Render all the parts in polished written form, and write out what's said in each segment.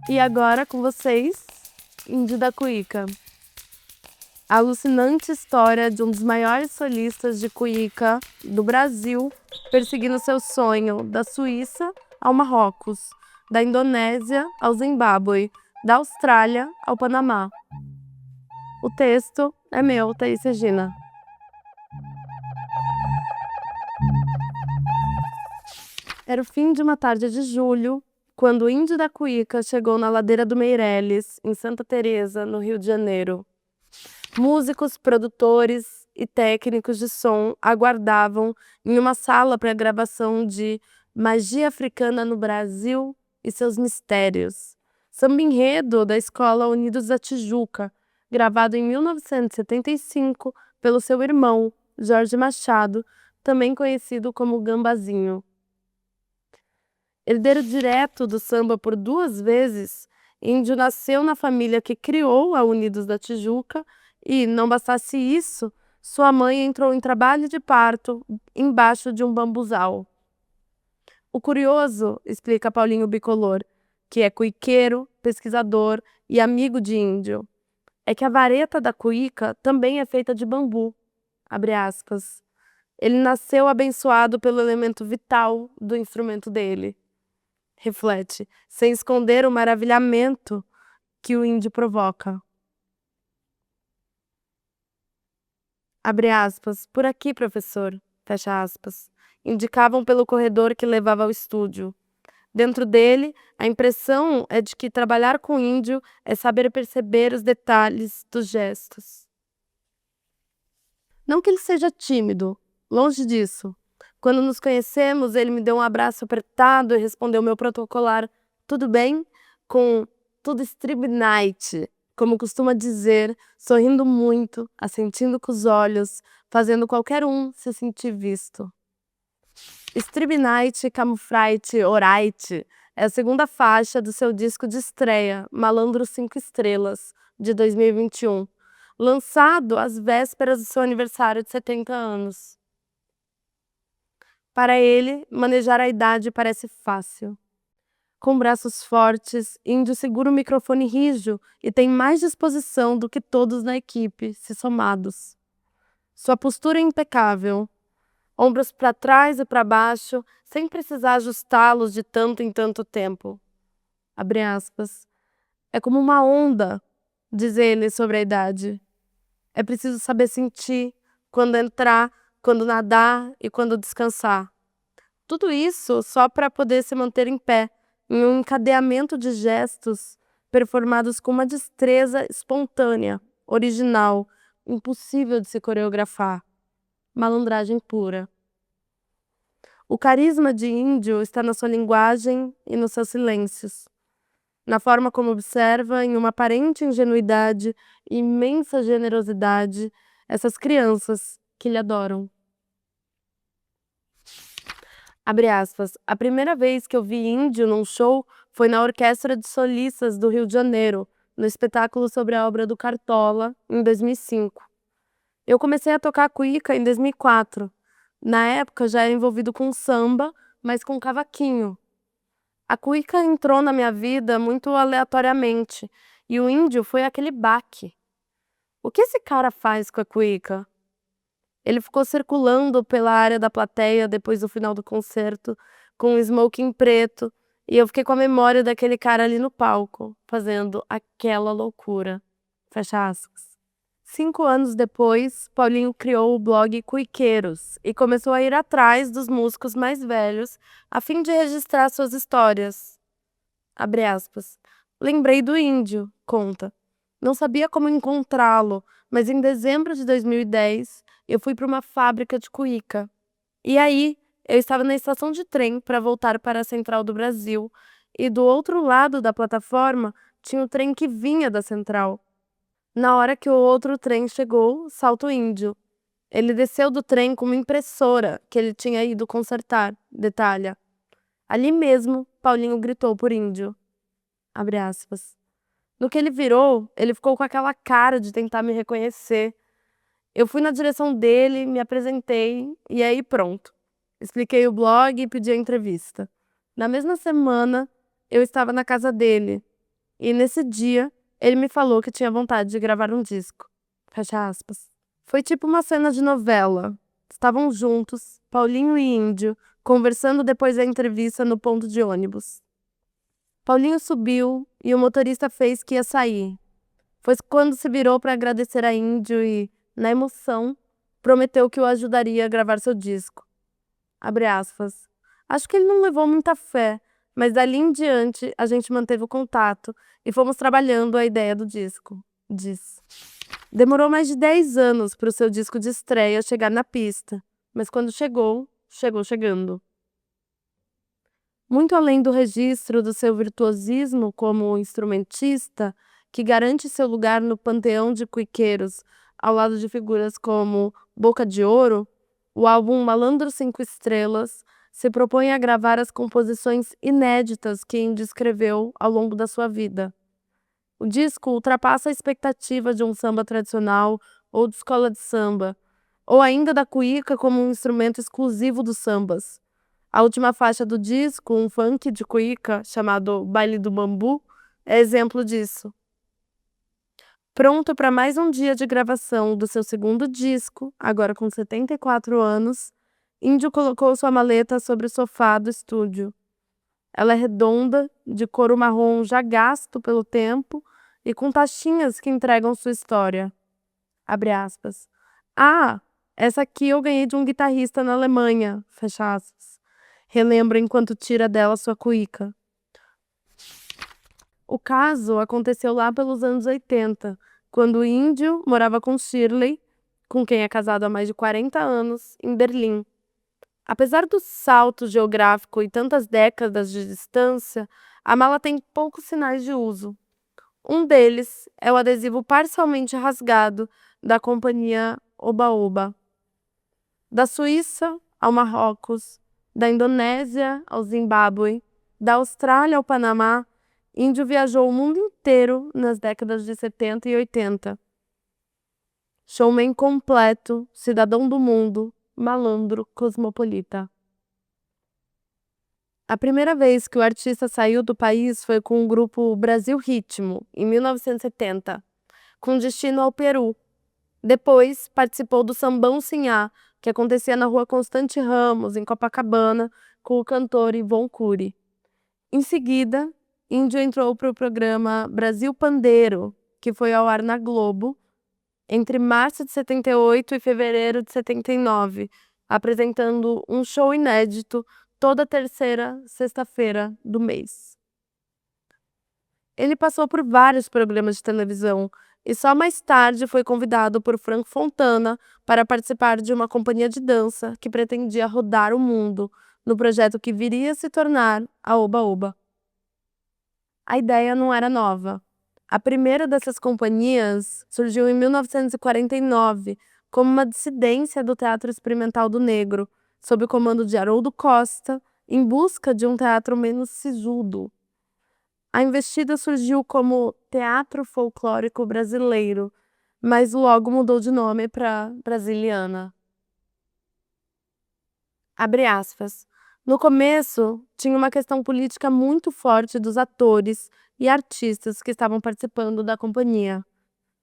E agora com vocês, Índio da Cuíca. A alucinante história de um dos maiores solistas de cuíca do Brasil, perseguindo seu sonho da Suíça ao Marrocos, da Indonésia ao Zimbábue, da Austrália ao Panamá. O texto é meu, Thaís Regina. Era o fim de uma tarde de julho, quando o Índio da Cuíca chegou na ladeira do Meireles, em Santa Teresa, no Rio de Janeiro. Músicos, produtores e técnicos de som aguardavam em uma sala para a gravação de Magia Africana no Brasil e seus Mistérios, samba enredo da Escola Unidos da Tijuca, gravado em 1975 pelo seu irmão, Jorge Machado, também conhecido como Gambazinho. Herdeiro direto do samba por 2 vezes, Índio nasceu na família que criou a Unidos da Tijuca e, não bastasse isso, sua mãe entrou em trabalho de parto embaixo de um bambuzal. O curioso, explica Paulinho Bicolor, que é cuiqueiro, pesquisador e amigo de Índio, é que a vareta da cuíca também é feita de bambu. Abre aspas. Ele nasceu abençoado pelo elemento vital do instrumento dele. Reflete, sem esconder o maravilhamento que o índio provoca. Abre aspas, por aqui, professor, fecha aspas. Indicavam pelo corredor que levava ao estúdio. Dentro dele, a impressão é de que trabalhar com índio é saber perceber os detalhes dos gestos. Não que ele seja tímido, longe disso. Quando nos conhecemos, ele me deu um abraço apertado e respondeu meu protocolar "tudo bem?" com "tudo strib night", como costuma dizer, sorrindo muito, assentindo com os olhos, fazendo qualquer um se sentir visto. Strib Night Camufrite Orite é a segunda faixa do seu disco de estreia, Malandro 5 Estrelas, de 2021, lançado às vésperas do seu aniversário de 70 anos. Para ele, manejar a idade parece fácil. Com braços fortes, Índio segura o microfone rijo e tem mais disposição do que todos na equipe, se somados. Sua postura é impecável. Ombros para trás e para baixo, sem precisar ajustá-los de tanto em tanto tempo. Abre aspas. É como uma onda, diz ele sobre a idade. É preciso saber sentir, quando entrar, quando nadar e quando descansar. Tudo isso só para poder se manter em pé, em um encadeamento de gestos performados com uma destreza espontânea, original, impossível de se coreografar. Malandragem pura. O carisma de Índio está na sua linguagem e nos seus silêncios. Na forma como observa, em uma aparente ingenuidade e imensa generosidade, essas crianças que lhe adoram. Abre aspas. A primeira vez que eu vi Índio num show foi na Orquestra de Solistas do Rio de Janeiro, no espetáculo sobre a obra do Cartola, em 2005. Eu comecei a tocar cuíca em 2004. Na época já era envolvido com samba, mas com cavaquinho. A cuíca entrou na minha vida muito aleatoriamente, e o Índio foi aquele baque. O que esse cara faz com a cuíca? Ele ficou circulando pela área da plateia depois do final do concerto, com um smoking preto, e eu fiquei com a memória daquele cara ali no palco, fazendo aquela loucura. Fecha aspas. 5 anos depois, Paulinho criou o blog Cuiqueiros e começou a ir atrás dos músicos mais velhos a fim de registrar suas histórias. Abre aspas. Lembrei do Índio, conta. Não sabia como encontrá-lo, mas em dezembro de 2010 eu fui para uma fábrica de cuíca. E aí, eu estava na estação de trem para voltar para a Central do Brasil e do outro lado da plataforma tinha o trem que vinha da Central. Na hora que o outro trem chegou, salta o Índio. Ele desceu do trem com uma impressora que ele tinha ido consertar, detalha. Ali mesmo, Paulinho gritou por Índio. Abre aspas. No que ele virou, ele ficou com aquela cara de tentar me reconhecer. Eu fui na direção dele, me apresentei e aí pronto. Expliquei o blog e pedi a entrevista. Na mesma semana, eu estava na casa dele, e nesse dia ele me falou que tinha vontade de gravar um disco. Fecha aspas. Foi tipo uma cena de novela. Estavam juntos, Paulinho e Índio, conversando depois da entrevista no ponto de ônibus. Paulinho subiu e o motorista fez que ia sair. Foi quando se virou para agradecer a Índio e, na emoção, prometeu que o ajudaria a gravar seu disco. Abre aspas. Acho que ele não levou muita fé, mas dali em diante a gente manteve o contato e fomos trabalhando a ideia do disco, diz. Demorou mais de 10 anos para o seu disco de estreia chegar na pista, mas quando chegou, chegou chegando. Muito além do registro do seu virtuosismo como instrumentista, que garante seu lugar no panteão de cuiqueiros, ao lado de figuras como Boca de Ouro, o álbum Malandro 5 Estrelas se propõe a gravar as composições inéditas que Indy escreveu ao longo da sua vida. O disco ultrapassa a expectativa de um samba tradicional ou de escola de samba, ou ainda da cuíca como um instrumento exclusivo dos sambas. A última faixa do disco, um funk de cuíca chamado Baile do Bambu, é exemplo disso. Pronto para mais um dia de gravação do seu segundo disco, agora com 74 anos, Índio colocou sua maleta sobre o sofá do estúdio. Ela é redonda, de couro marrom já gasto pelo tempo e com taxinhas que entregam sua história. Abre aspas. Ah, essa aqui eu ganhei de um guitarrista na Alemanha, fecha aspas. Relembra enquanto tira dela sua cuíca. O caso aconteceu lá pelos anos 80, quando o Índio morava com Shirley, com quem é casado há mais de 40 anos, em Berlim. Apesar do salto geográfico e tantas décadas de distância, a mala tem poucos sinais de uso. Um deles é o adesivo parcialmente rasgado da companhia Oba-Oba. Da Suíça ao Marrocos, da Indonésia ao Zimbábue, da Austrália ao Panamá, Índio viajou o mundo inteiro nas décadas de 70 e 80. Showman completo, cidadão do mundo, malandro, cosmopolita. A primeira vez que o artista saiu do país foi com o grupo Brasil Ritmo, em 1970, com destino ao Peru. Depois, participou do Sambão Sinhá, que acontecia na Rua Constante Ramos, em Copacabana, com o cantor Ivon Cury. Em seguida, Índio entrou para o programa Brasil Pandeiro, que foi ao ar na Globo, entre março de 78 e fevereiro de 79, apresentando um show inédito toda terceira sexta-feira do mês. Ele passou por vários programas de televisão e só mais tarde foi convidado por Franco Fontana para participar de uma companhia de dança que pretendia rodar o mundo no projeto que viria a se tornar a Oba-Oba. A ideia não era nova. A primeira dessas companhias surgiu em 1949 como uma dissidência do Teatro Experimental do Negro, sob o comando de Haroldo Costa, em busca de um teatro menos sisudo. A investida surgiu como Teatro Folclórico Brasileiro, mas logo mudou de nome para Brasiliana. Abre aspas. No começo, tinha uma questão política muito forte dos atores e artistas que estavam participando da companhia.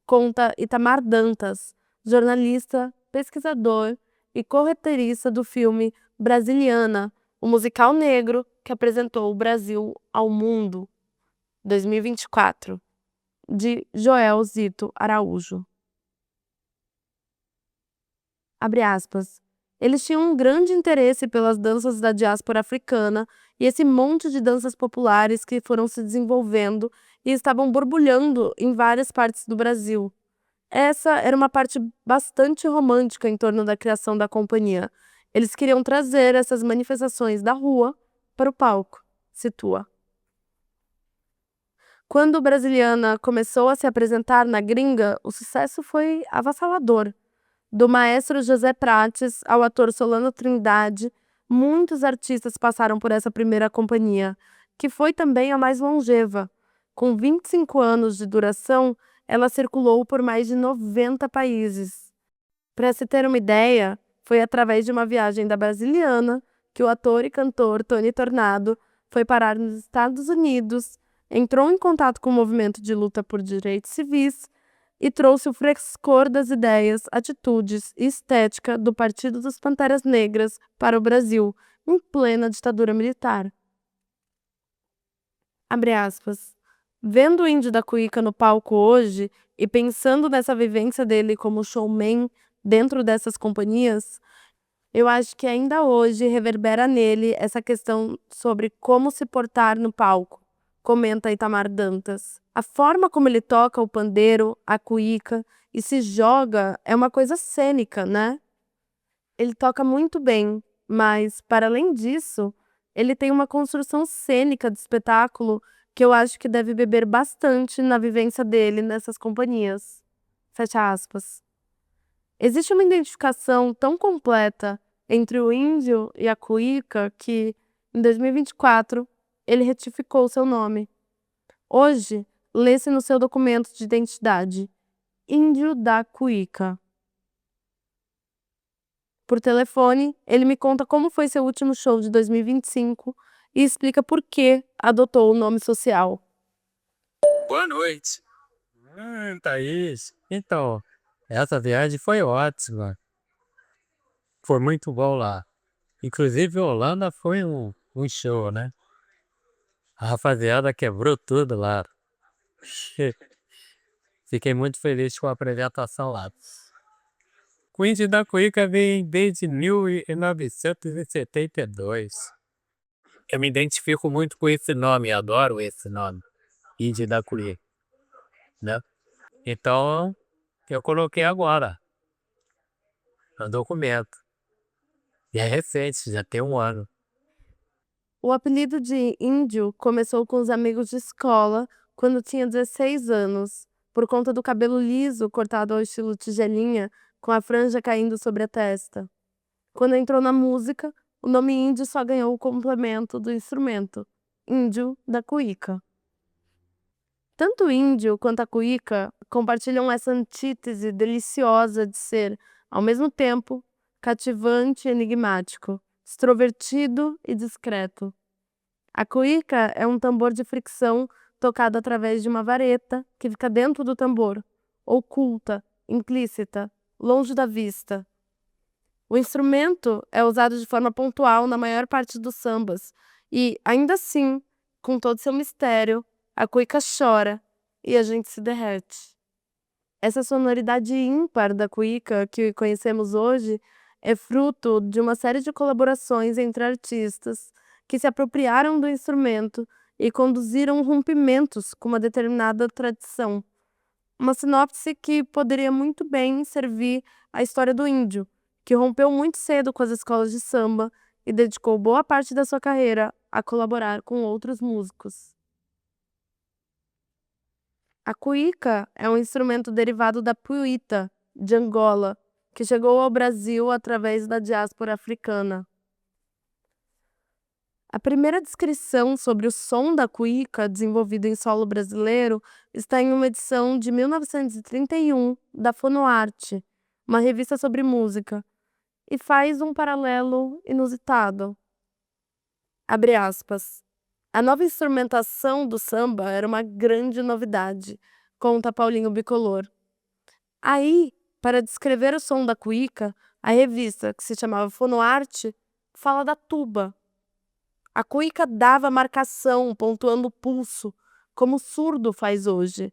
Conta Itamar Dantas, jornalista, pesquisador e correteirista do filme Brasiliana, o musical negro que apresentou o Brasil ao mundo, 2024, de Joel Zito Araújo. Abre aspas. Eles tinham um grande interesse pelas danças da diáspora africana e esse monte de danças populares que foram se desenvolvendo e estavam borbulhando em várias partes do Brasil. Essa era uma parte bastante romântica em torno da criação da companhia. Eles queriam trazer essas manifestações da rua para o palco, situa. Quando Brasiliana começou a se apresentar na gringa, o sucesso foi avassalador. Do maestro José Prates ao ator Solano Trindade, muitos artistas passaram por essa primeira companhia, que foi também a mais longeva. Com 25 anos de duração, ela circulou por mais de 90 países. Para se ter uma ideia, foi através de uma viagem da Brasiliana que o ator e cantor Tony Tornado foi parar nos Estados Unidos, entrou em contato com o movimento de luta por direitos civis e trouxe o frescor das ideias, atitudes e estética do Partido dos Panteras Negras para o Brasil, em plena ditadura militar. Abre aspas. Vendo o Índio da Cuíca no palco hoje e pensando nessa vivência dele como showman dentro dessas companhias, eu acho que ainda hoje reverbera nele essa questão sobre como se portar no palco, comenta Itamar Dantas. A forma como ele toca o pandeiro, a cuíca e se joga é uma coisa cênica, né? Ele toca muito bem, mas, para além disso, ele tem uma construção cênica de espetáculo que eu acho que deve beber bastante na vivência dele nessas companhias. Fecha aspas. Existe uma identificação tão completa entre o índio e a cuíca que, em 2024, ele retificou seu nome. Hoje, lê-se no seu documento de identidade, Índio da Cuíca. Por telefone, ele me conta como foi seu último show de 2025 e explica por que adotou o nome social. Boa noite. Thaís. Então, essa viagem foi ótima. Foi muito bom lá. Inclusive, Holanda foi um show, né? A rapaziada quebrou tudo lá. Fiquei muito feliz com a apresentação lá. Queen da Cuíca vem desde 1972. Eu me identifico muito com esse nome, adoro esse nome, Índio da Cuíca, né? Então, eu coloquei agora no documento. E é recente, já tem 1 ano. O apelido de Índio começou com os amigos de escola quando tinha 16 anos, por conta do cabelo liso cortado ao estilo tigelinha, com a franja caindo sobre a testa. Quando entrou na música, o nome índio só ganhou o complemento do instrumento, Índio da Cuíca. Tanto o índio quanto a cuíca compartilham essa antítese deliciosa de ser, ao mesmo tempo, cativante e enigmático, extrovertido e discreto. A cuíca é um tambor de fricção tocado através de uma vareta que fica dentro do tambor, oculta, implícita, longe da vista. O instrumento é usado de forma pontual na maior parte dos sambas e, ainda assim, com todo seu mistério, a cuíca chora e a gente se derrete. Essa sonoridade ímpar da cuíca que conhecemos hoje é fruto de uma série de colaborações entre artistas que se apropriaram do instrumento e conduziram rompimentos com uma determinada tradição. Uma sinopse que poderia muito bem servir à história do índio, que rompeu muito cedo com as escolas de samba e dedicou boa parte da sua carreira a colaborar com outros músicos. A cuíca é um instrumento derivado da puita, de Angola, que chegou ao Brasil através da diáspora africana. A primeira descrição sobre o som da cuíca desenvolvido em solo brasileiro está em uma edição de 1931 da Fonoarte, uma revista sobre música, e faz um paralelo inusitado. Abre aspas. A nova instrumentação do samba era uma grande novidade, conta Paulinho Bicolor. Aí, para descrever o som da cuíca, a revista, que se chamava Fonoarte, fala da tuba. A cuíca dava marcação, pontuando o pulso, como o surdo faz hoje.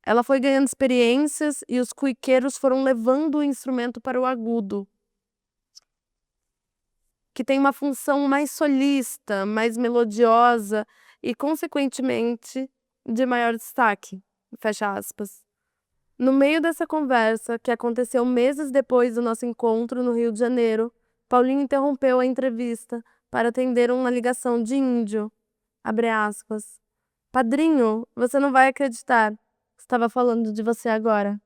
Ela foi ganhando experiências e os cuiqueiros foram levando o instrumento para o agudo, que tem uma função mais solista, mais melodiosa e, consequentemente, de maior destaque. Fecha aspas. No meio dessa conversa, que aconteceu meses depois do nosso encontro no Rio de Janeiro, Paulinho interrompeu a entrevista para atender uma ligação de índio. Abre aspas. Padrinho, você não vai acreditar. Estava falando de você agora.